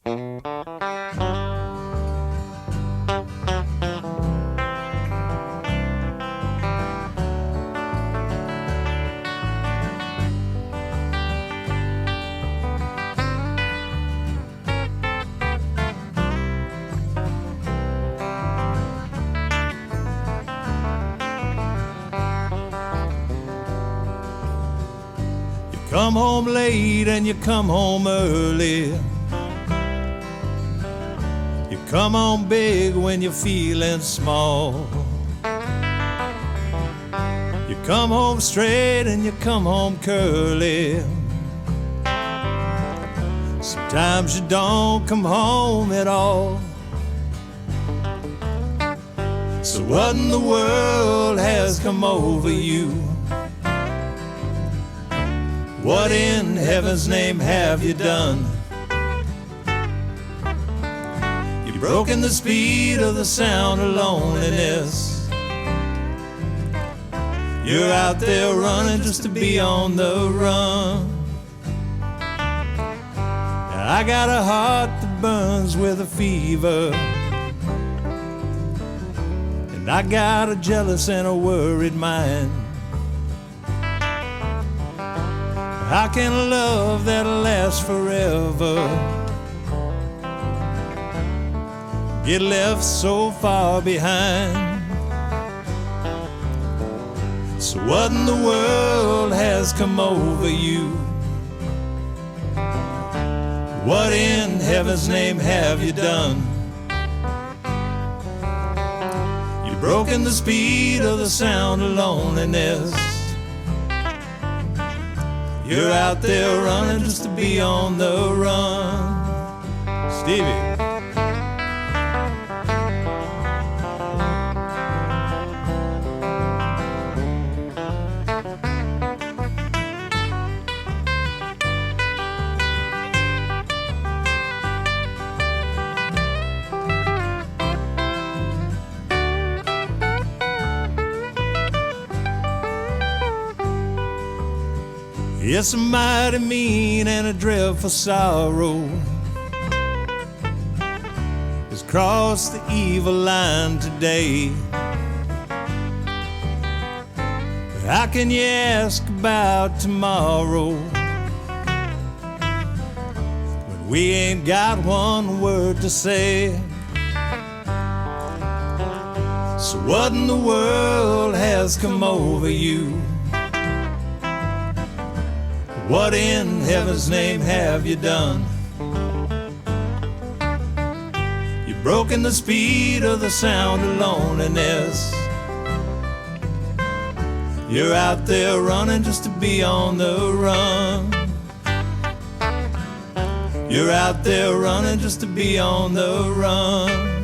Come home late and you come home early. You come home big when you're feeling small. You come home straight and you come home curly. Sometimes you don't come home at all. So what in the world has come over you? What in heaven's name have you done? You've broken the speed of the sound of loneliness. You're out there running just to be on the run. I got a heart that burns with a fever, and I got a jealous and a worried mind. How can a love that'll last forever get left so far behind? So what in the world has come over you? What in heaven's name have you done? You've broken the speed of the sound of loneliness. You're out there running just to be on the run. Stevie. It's a mighty mean and a dreadful sorrow has crossed the evil line today. How can you ask about tomorrow when we ain't got one word to say? So what in the world has come over you? What in heaven's name have you done? You've broken the speed of the sound of loneliness. You're out there running just to be on the run. You're out there running just to be on the run.